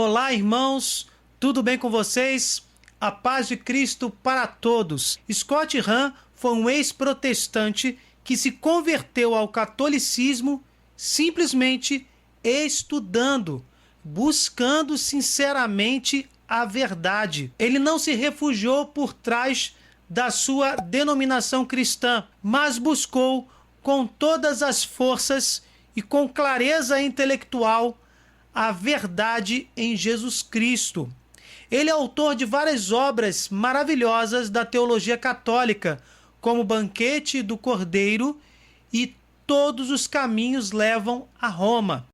Olá, irmãos, tudo bem com vocês? A paz de Cristo para todos. Scott Hahn foi um ex-protestante que se converteu ao catolicismo simplesmente estudando, buscando sinceramente a verdade. Ele não se refugiou por trás da sua denominação cristã, mas buscou com todas as forças e com clareza intelectual a verdade em Jesus Cristo. Ele é autor de várias obras maravilhosas da teologia católica, como Banquete do Cordeiro e Todos os Caminhos Levam a Roma.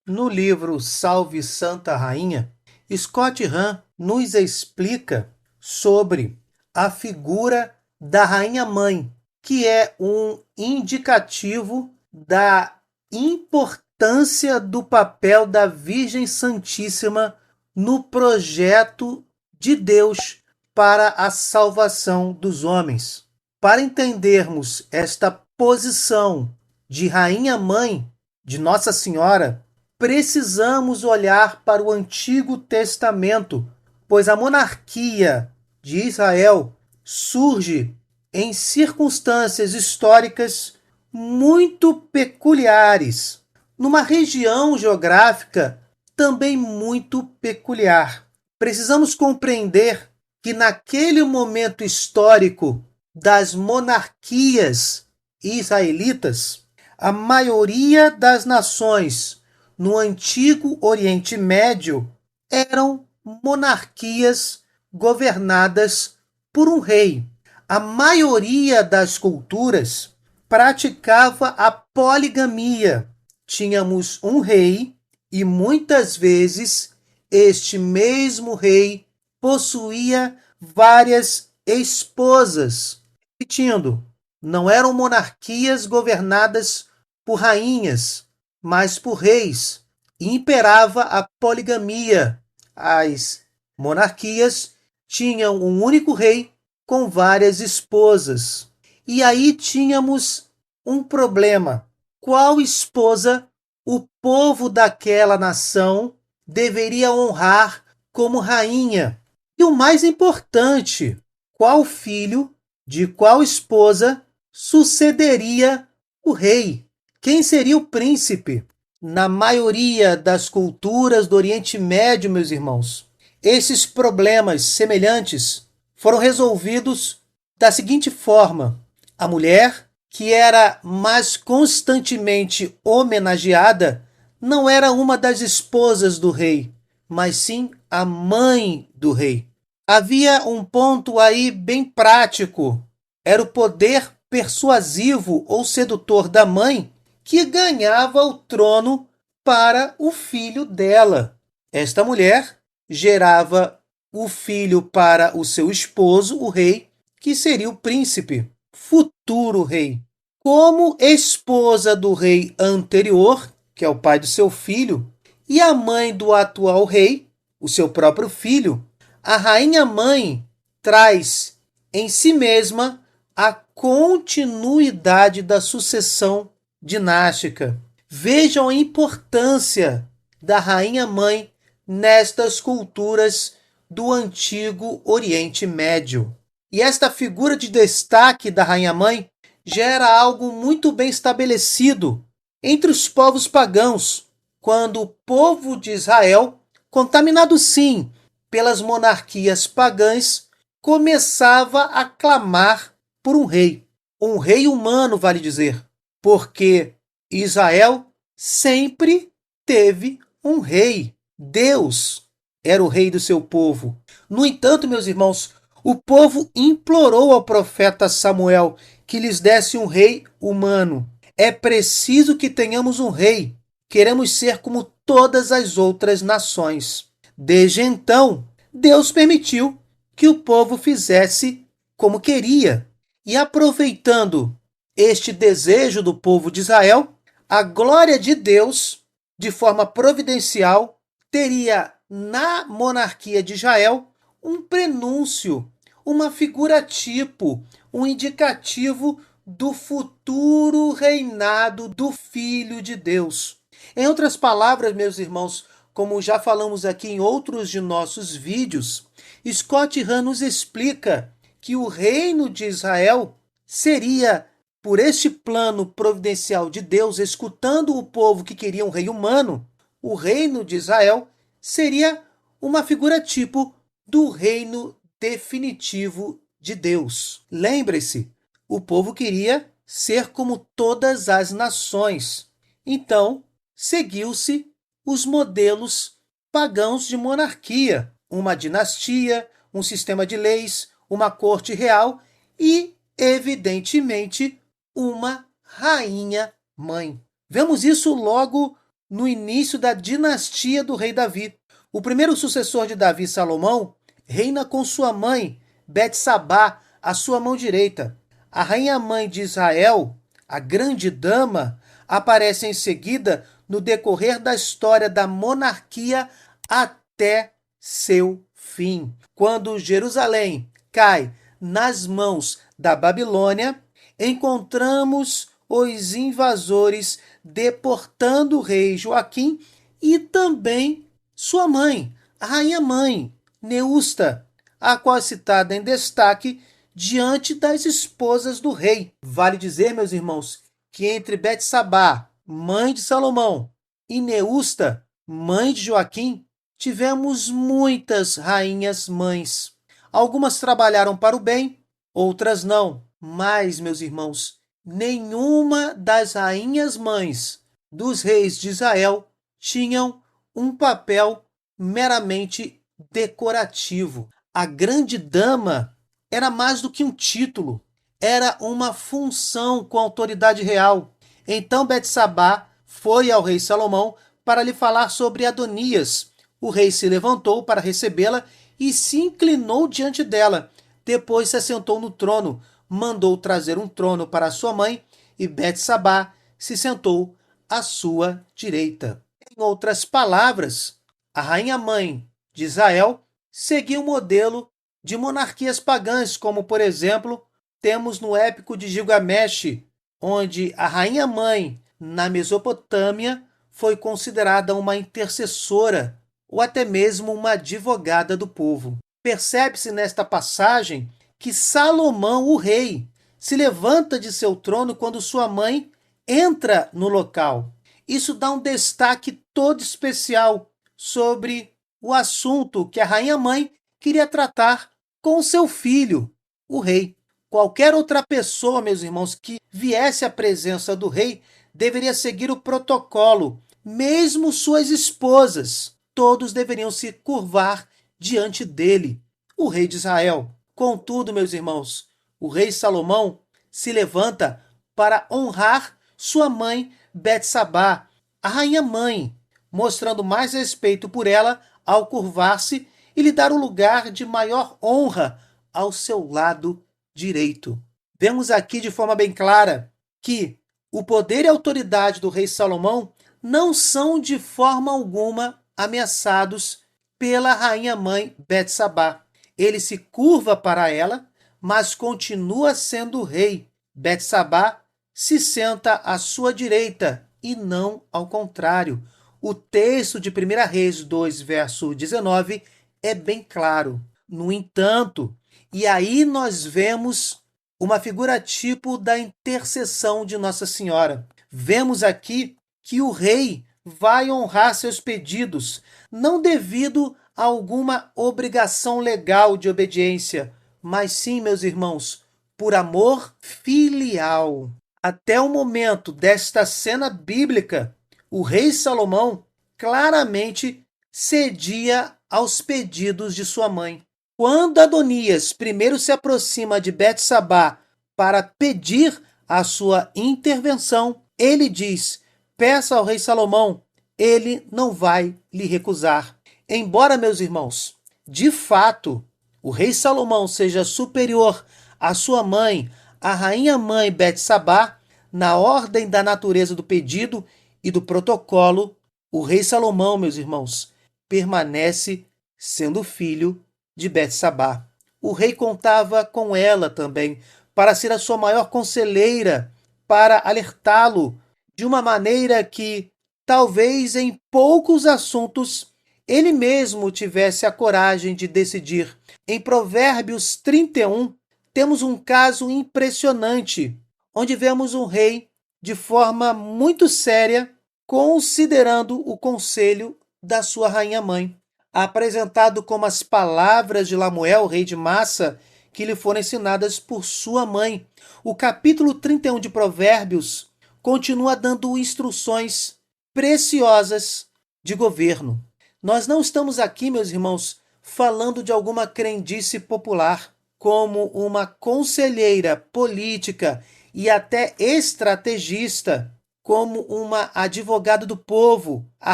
No livro Salve Santa Rainha, Scott Hahn nos explica sobre a figura da Rainha Mãe, que é um indicativo da importância do papel da Virgem Santíssima no projeto de Deus para a salvação dos homens. Para entendermos esta posição de Rainha Mãe de Nossa Senhora, precisamos olhar para o Antigo Testamento, pois a monarquia de Israel surge em circunstâncias históricas muito peculiares, numa região geográfica também muito peculiar. Precisamos compreender que naquele momento histórico das monarquias israelitas, a maioria das nações no antigo Oriente Médio eram monarquias governadas por um rei. A maioria das culturas praticava a poligamia. Tínhamos um rei e muitas vezes este mesmo rei possuía várias esposas. Repetindo, não eram monarquias governadas por rainhas, mas por reis. E imperava a poligamia. As monarquias tinham um único rei com várias esposas. E aí tínhamos um problema. Qual esposa o povo daquela nação deveria honrar como rainha? E o mais importante, qual filho de qual esposa sucederia o rei? Quem seria o príncipe? Na maioria das culturas do Oriente Médio, meus irmãos, esses problemas semelhantes foram resolvidos da seguinte forma: a mulher, que era mais constantemente homenageada, não era uma das esposas do rei, mas sim a mãe do rei. Havia um ponto aí bem prático. Era o poder persuasivo ou sedutor da mãe que ganhava o trono para o filho dela. Esta mulher gerava o filho para o seu esposo, o rei, que seria o príncipe, futuro rei. Como esposa do rei anterior, que é o pai do seu filho, e a mãe do atual rei, o seu próprio filho, a rainha-mãe traz em si mesma a continuidade da sucessão dinástica. Vejam a importância da rainha-mãe nestas culturas do antigo Oriente Médio. E esta figura de destaque da rainha-mãe já era algo muito bem estabelecido entre os povos pagãos, quando o povo de Israel, contaminado sim pelas monarquias pagãs, começava a clamar por um rei humano, vale dizer, porque Israel sempre teve um rei. Deus era o rei do seu povo. No entanto, meus irmãos, o povo implorou ao profeta Samuel que lhes desse um rei humano. É preciso que tenhamos um rei. Queremos ser como todas as outras nações. Desde então, Deus permitiu que o povo fizesse como queria. E aproveitando este desejo do povo de Israel, a glória de Deus, de forma providencial, teria na monarquia de Israel um prenúncio, uma figura tipo, um indicativo do futuro reinado do Filho de Deus. Em outras palavras, meus irmãos, como já falamos aqui em outros de nossos vídeos, Scott Hahn nos explica que o reino de Israel seria, por este plano providencial de Deus, escutando o povo que queria um rei humano, o reino de Israel seria uma figura tipo do reino definitivo de Deus. Lembre-se, o povo queria ser como todas as nações. Então, seguiu-se os modelos pagãos de monarquia, uma dinastia, um sistema de leis, uma corte real e, evidentemente, uma rainha-mãe. Vemos isso logo no início da dinastia do rei Davi. O primeiro sucessor de Davi, Salomão, reina com sua mãe, Betsabá, à sua mão direita. A rainha-mãe de Israel, a grande dama, aparece em seguida no decorrer da história da monarquia até seu fim. Quando Jerusalém cai nas mãos da Babilônia, encontramos os invasores deportando o rei Joaquim e também sua mãe, a rainha-mãe, Neusta, a qual é citada em destaque diante das esposas do rei. Vale dizer, meus irmãos, que entre Betsabá, mãe de Salomão, e Neusta, mãe de Joaquim, tivemos muitas rainhas mães. Algumas trabalharam para o bem, outras não. Mas, meus irmãos, nenhuma das rainhas mães dos reis de Israel tinham um papel meramente decorativo. A grande dama era mais do que um título, era uma função com autoridade real. Então Betsabá foi ao rei Salomão para lhe falar sobre Adonias. O rei se levantou para recebê-la e se inclinou diante dela. Depois se assentou no trono, mandou trazer um trono para sua mãe e Betsabá se sentou à sua direita. Em outras palavras, a rainha-mãe de Israel seguia o modelo de monarquias pagãs, como, por exemplo, temos no épico de Gilgamesh, onde a rainha-mãe, na Mesopotâmia, foi considerada uma intercessora ou até mesmo uma advogada do povo. Percebe-se nesta passagem que Salomão, o rei, se levanta de seu trono quando sua mãe entra no local. Isso dá um destaque todo especial sobre o assunto que a rainha-mãe queria tratar com seu filho, o rei. Qualquer outra pessoa, meus irmãos, que viesse à presença do rei, deveria seguir o protocolo, mesmo suas esposas. Todos deveriam se curvar diante dele, o rei de Israel. Contudo, meus irmãos, o rei Salomão se levanta para honrar sua mãe Betsabá, a rainha-mãe, mostrando mais respeito por ela ao curvar-se e lhe dar o lugar de maior honra ao seu lado direito. Vemos aqui de forma bem clara que o poder e a autoridade do rei Salomão não são de forma alguma ameaçados pela rainha-mãe Betsabá. Ele se curva para ela, mas continua sendo rei. Betsabá se senta à sua direita e não ao contrário. O texto de 1 Reis 2, verso 19, é bem claro. No entanto, e aí nós vemos uma figura tipo da intercessão de Nossa Senhora. Vemos aqui que o rei vai honrar seus pedidos, não devido a alguma obrigação legal de obediência, mas sim, meus irmãos, por amor filial. Até o momento desta cena bíblica, o rei Salomão claramente cedia aos pedidos de sua mãe. Quando Adonias primeiro se aproxima de Betsabá para pedir a sua intervenção, ele diz: peça ao rei Salomão, ele não vai lhe recusar. Embora, meus irmãos, de fato, o rei Salomão seja superior à sua mãe, a rainha-mãe Betsabá, na ordem da natureza do pedido e do protocolo, o rei Salomão, meus irmãos, permanece sendo filho de Betsabá. O rei contava com ela também para ser a sua maior conselheira, para alertá-lo de uma maneira que talvez em poucos assuntos ele mesmo tivesse a coragem de decidir. Em Provérbios 31, temos um caso impressionante, onde vemos um rei de forma muito séria considerando o conselho da sua rainha-mãe, apresentado como as palavras de Lamuel, rei de Massa, que lhe foram ensinadas por sua mãe. O capítulo 31 de Provérbios continua dando instruções preciosas de governo. Nós não estamos aqui, meus irmãos, falando de alguma crendice popular, como uma conselheira política e até estrategista, como uma advogada do povo. A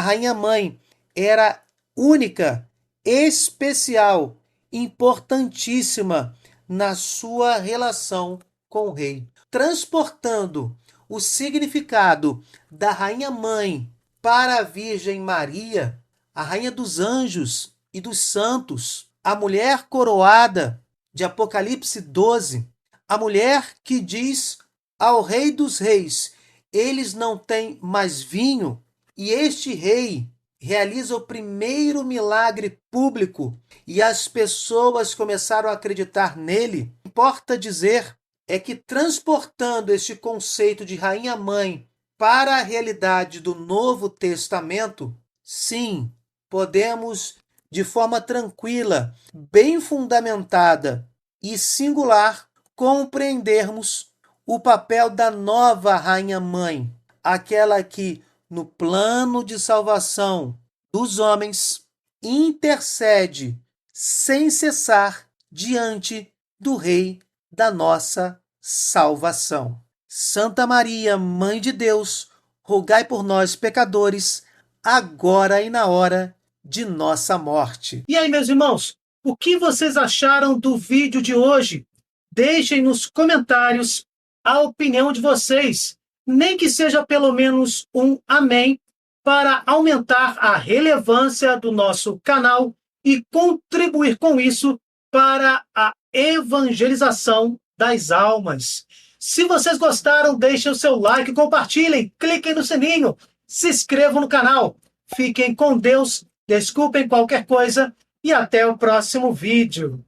rainha-mãe era única, especial, importantíssima na sua relação com o rei, transportando o significado da rainha-mãe para a Virgem Maria, a rainha dos anjos e dos santos, a mulher coroada de Apocalipse 12, a mulher que diz ao Rei dos Reis: eles não têm mais vinho, e este rei realiza o primeiro milagre público e as pessoas começaram a acreditar nele. Importa dizer é que, transportando este conceito de rainha-mãe para a realidade do Novo Testamento, sim, podemos, de forma tranquila, bem fundamentada e singular, compreendermos o papel da nova rainha-mãe, aquela que, no plano de salvação dos homens, intercede sem cessar diante do Rei da nossa salvação. Santa Maria, Mãe de Deus, rogai por nós, pecadores, agora e na hora de nossa morte. E aí, meus irmãos, o que vocês acharam do vídeo de hoje? Deixem nos comentários a opinião de vocês, nem que seja pelo menos um amém, para aumentar a relevância do nosso canal e contribuir com isso para a evangelização das almas. Se vocês gostaram, deixem o seu like, compartilhem, cliquem no sininho, se inscrevam no canal. Fiquem com Deus, desculpem qualquer coisa e até o próximo vídeo.